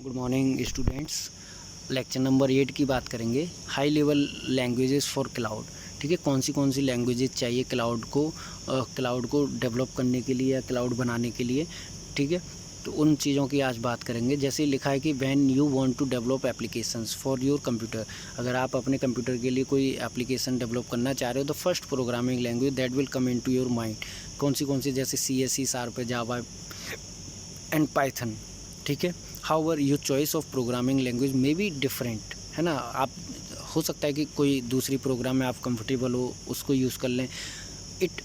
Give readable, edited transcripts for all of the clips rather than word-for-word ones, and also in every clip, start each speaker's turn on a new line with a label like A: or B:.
A: Good morning students. Lecture number 8 की बात करेंगे, high level languages for cloud. ठीक है, कौन सी लैंग्वेजेस चाहिए क्लाउड को डेवलप करने के लिए या क्लाउड बनाने के लिए। ठीक है, तो उन चीज़ों की आज बात करेंगे। जैसे लिखा है कि when you want to develop applications for your computer, अगर आप अपने कंप्यूटर के लिए कोई एप्लीकेशन डेवलप करना चाह रहे हो, तो first programming language that will come into your mind कौन सी जैसे CSC, sharp, Java and Python. ठीक है, however your choice of programming language may be different, है ना। आप हो सकता है कि कोई दूसरी प्रोग्राम में आप कंफर्टेबल हो, उसको यूज़ कर लें। It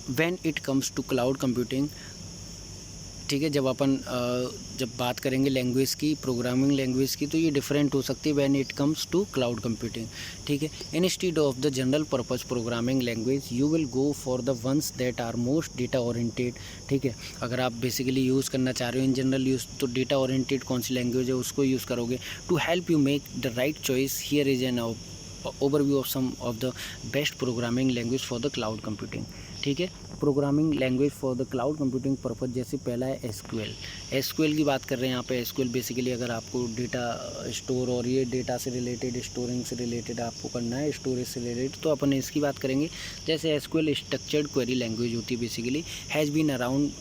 A: when it comes to cloud computing, ठीक है, जब बात करेंगे लैंग्वेज की, प्रोग्रामिंग लैंग्वेज की, तो ये डिफरेंट हो सकती है when it comes to cloud computing. ठीक है, instead of the general purpose programming language you will go for the ones that are most data oriented. ठीक है, अगर आप बेसिकली यूज़ करना चाह रहे हो इन जनरल यूज़, तो डेटा ओरिएंटेड कौन सी लैंग्वेज है उसको यूज़ करोगे। To help you make the right choice, here is an overview of some of the best programming language for the cloud computing. ठीक है, programming language for the cloud computing purpose, जैसे पहला है SQL की बात कर रहे हैं यहाँ पे। एसक्यूएल बेसिकली अगर आपको डेटा स्टोर और ये डेटा से रिलेटेड, स्टोरिंग से रिलेटेड आपको करना है, स्टोरेज से रिलेटेड, तो अपन इसकी बात करेंगे। जैसे एसक्यूएल स्ट्रक्चर्ड क्वेरी लैंग्वेज होती है, basically has been around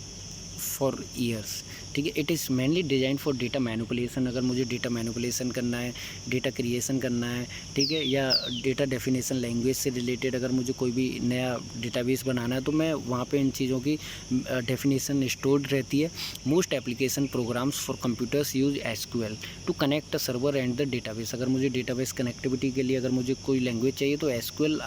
A: for years. ठीक है, it is mainly design for data manipulation. अगर मुझे डेटा मैनिपुलेशन करना है, डेटा क्रिएशन करना है, ठीक है, या डेटा डेफिनेशन लैंग्वेज से रिलेटेड अगर मुझे कोई भी नया डेटाबेस बनाना है, तो मैं वहाँ पे इन चीज़ों की डेफिनेशन स्टोर्ड रहती है। Most application programs for computers use SQL to connect the server and the database. अगर मुझे डेटाबेस कनेक्टिविटी के लिए अगर मुझे कोई लैंग्वेज चाहिए, तो एसक्यूएल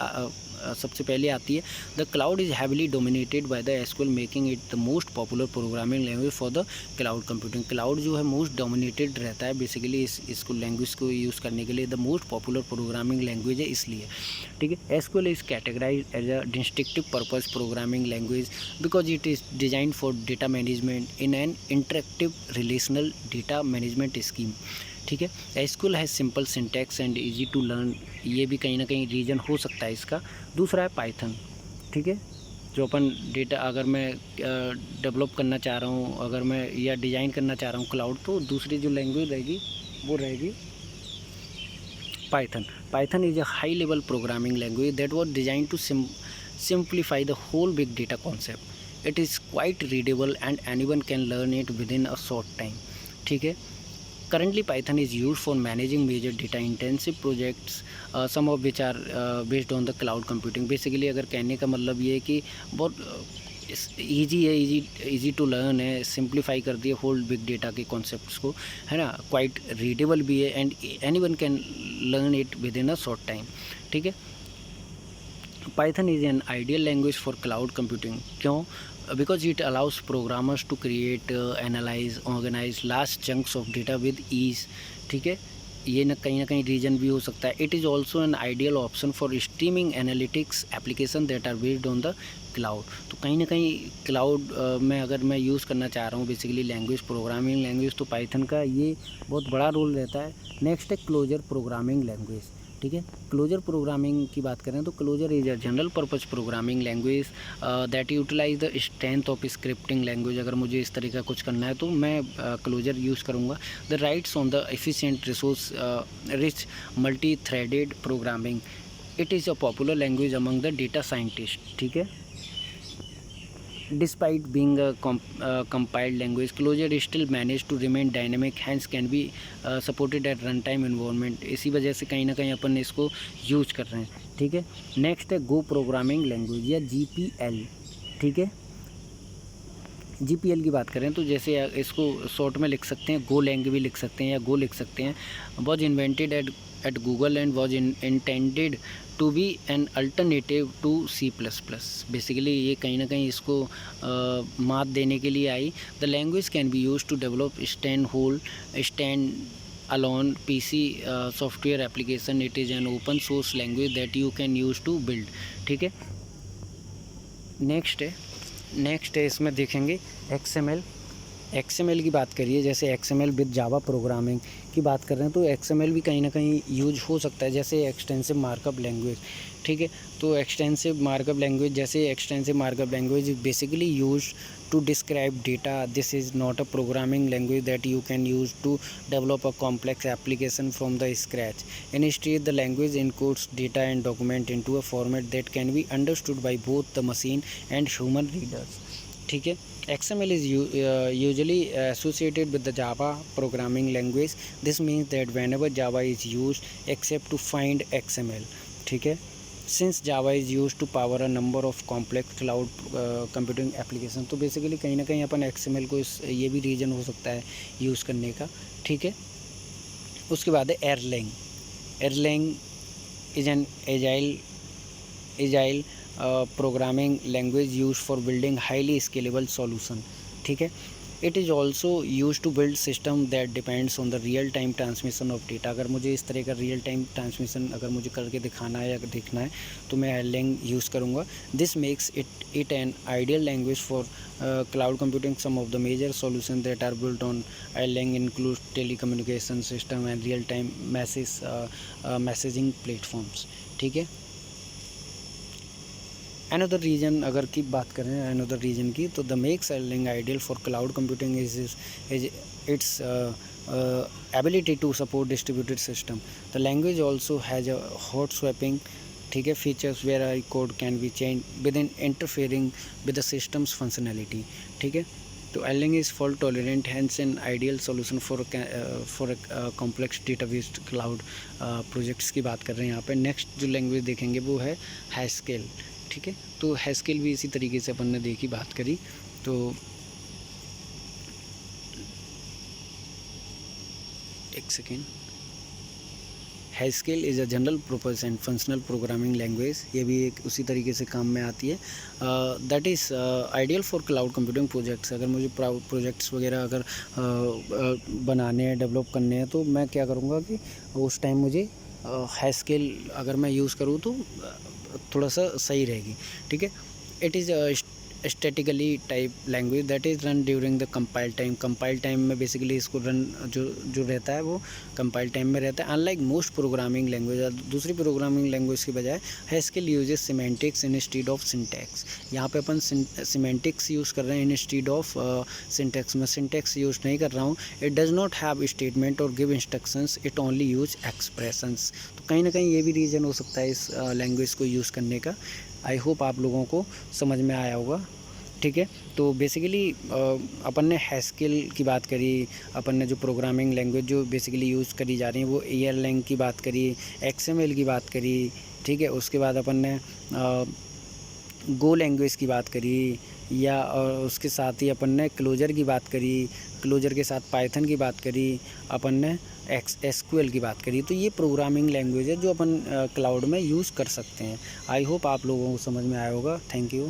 A: सबसे पहले आती है। The cloud is heavily dominated by the SQL, making it the most popular programming language for the cloud computing. Cloud जो है मोस्ट डोमिनेटेड रहता है बेसिकली इसको लैंग्वेज को यूज़ करने के लिए। The most popular programming language है इसलिए। ठीक है, SQL is categorised as a distinctive purpose programming language because it is designed for data management in an interactive relational data management scheme. ठीक है, एसक्यूएल है simple syntax and easy to learn, ये भी कहीं ना कहीं रीजन हो सकता है इसका। दूसरा है पाइथन। ठीक है, जो अपन डेटा अगर मैं डेवलप करना चाह रहा हूँ, अगर मैं या डिज़ाइन करना चाह रहा हूँ क्लाउड, तो दूसरी जो लैंग्वेज रहेगी वो रहेगी Python. Python is a high level programming language that was design to simplify the whole big data concept. It is quite readable and anyone can learn it within a short time. ठीक है, currently Python is used for managing major data intensive projects, some of which are based on the cloud computing। Basically अगर कहने का मतलब ये है कि बहुत ईजी है, ईजी टू लर्न है, सिंप्लीफाई कर दिए होल बिग डेटा के कॉन्सेप्ट्स को, है ना। क्वाइट रीडेबल भी है and anyone can learn it within a short time. ठीक है, Python is an ideal language for cloud computing। क्यों? Because it allows programmers to create, analyze, organize large chunks of data with ease। ठीक है, ये ना कहीं reason भी हो सकता है। It is also an ideal option for streaming analytics application that are based on the cloud. तो कहीं ना कहीं क्लाउड में अगर मैं यूज़ करना चाह रहा हूँ बेसिकली लैंग्वेज, प्रोग्रामिंग लैंग्वेज, तो पाइथन का ये बहुत बड़ा रोल रहता है। नेक्स्ट है क्लोजर प्रोग्रामिंग लैंग्वेज। ठीक है, क्लोजर प्रोग्रामिंग की बात करें तो Clojure is a general purpose programming language that utilise the strength of scripting language. अगर मुझे इस तरीके का कुछ करना है तो मैं क्लोजर यूज़ करूँगा। The rights on the efficient resource rich multi threaded programming. It is a popular language among the data scientist. ठीक है, despite being a compiled language, Clojure still managed to remain dynamic, hence can be supported at runtime environment। इसी वजह से कहीं ना कहीं अपन इसको use कर रहे हैं। ठीक है, नेक्स्ट है गो प्रोग्रामिंग लैंग्वेज या GPL। ठीक है, GPL की बात करें तो जैसे इसको शॉर्ट में लिख सकते हैं, गो लैंग भी लिख सकते हैं या गो लिख सकते हैं। Was invented at Google and was intended to be an alternative to C++। Basically ये कहीं ना कहीं इसको मात देने के लिए आई। The language can be use to develop stand alone PC software application. It is an open source language that you can use to build. ठीक है, नेक्स्ट है इसमें देखेंगे XML। XML की बात करिए, जैसे XML विद जावा प्रोग्रामिंग की बात कर रहे हैं, तो XML भी कहीं ना कहीं यूज हो सकता है, जैसे एक्सटेंसिव मार्कअप लैंग्वेज, ठीक है। तो एक्सटेंसिव मार्कअप लैंग्वेज, जैसे extensive markup language is basically use to describe data. This is not a programming language that you can use to develop a complex application from the scratch. Instead, the language encodes data and document into a format that can be understood by both the machine and human readers. ठीक है। XML is usually associated with the Java programming language. This means that whenever Java is used except to find XML, ठीक है। Since Java is use to power a number of complex cloud computing application, तो basically कहीं ना कहीं अपन XML को ये भी reason हो सकता है यूज़ करने का, ठीक है। उसके बाद है Erlang. Erlang is an agile programming language use for building highly scalable solution, ठीक है। It is also use to build system that depends on the real time transmission of data. अगर मुझे इस तरह का रियल टाइम ट्रांसमिशन अगर मुझे करके दिखाना है या देखना है तो मैं एरलैंग यूज़ करूँगा। This makes it an ideal language for cloud computing. Some of the major solution that are built on Erlang include telecommunication system and real time messaging platforms, ठीक है। अनदर रीजन अगर की बात करें another reason की, तो the makes Erlang ideal for cloud computing is its ability to support distributed system. The language also has a hot swapping, ठीक है, features where I code can be change with in interfering with the systems functionality, ठीक है। तो Erlang is fault tolerant, hence an ideal solution for complex database cloud projects की बात कर रहे हैं यहाँ पे। नेक्स्ट जो लैंग्वेज देखेंगे वो है हैस्केल, ठीक है। तो हैस्केल भी इसी तरीके से अपन ने देखी बात करी। तो एक second, Haskell is a general purpose and functional programming language, ये भी एक उसी तरीके से काम में आती है। That is ideal for cloud computing projects. अगर मुझे प्रोजेक्ट्स वगैरह अगर बनाने हैं, डेवलप करने हैं, तो मैं क्या करूँगा कि उस टाइम मुझे हैस्केल अगर मैं यूज़ करूँ तो थोड़ा सा सही रहेगी, ठीक है। It is statically type language that is run during the compile time. Compile time में बेसिकली इसको रन जो रहता है वो कंपाइल टाइम में रहता है। अनलाइक मोस्ट प्रोग्रामिंग लैंग्वेज, दूसरी प्रोग्रामिंग लैंग्वेज की बजाय Haskell uses semantics instead of syntax. यहाँ पे अपन सिमेंटिक्स यूज़ कर रहे हैं इंस्टीड ऑफ सिंटैक्स। मैं सिंटैक्स यूज़ नहीं कर रहा हूँ। It does not have statement और give instructions, it only use expressions. तो कहीं ना कहीं ये भी रीज़न हो सकता है इस लैंग्वेज को यूज़ करने का। आई होप आप लोगों को समझ में आया होगा, ठीक है। तो बेसिकली अपन ने हैस्केल की बात करी, अपन ने जो प्रोग्रामिंग लैंग्वेज जो बेसिकली यूज़ करी जा रही है वो एरलैंग की बात करी, XML की बात करी, ठीक है। उसके बाद अपन ने गो लैंग्वेज की बात करी, या उसके साथ ही अपन ने क्लोजर की बात करी, क्लोजर के साथ पाइथन की बात करी, अपन ने SQL की बात करी। तो ये प्रोग्रामिंग लैंग्वेज है जो अपन क्लाउड में यूज़ कर सकते हैं। आई होप आप लोगों को समझ में आया होगा। Thank you.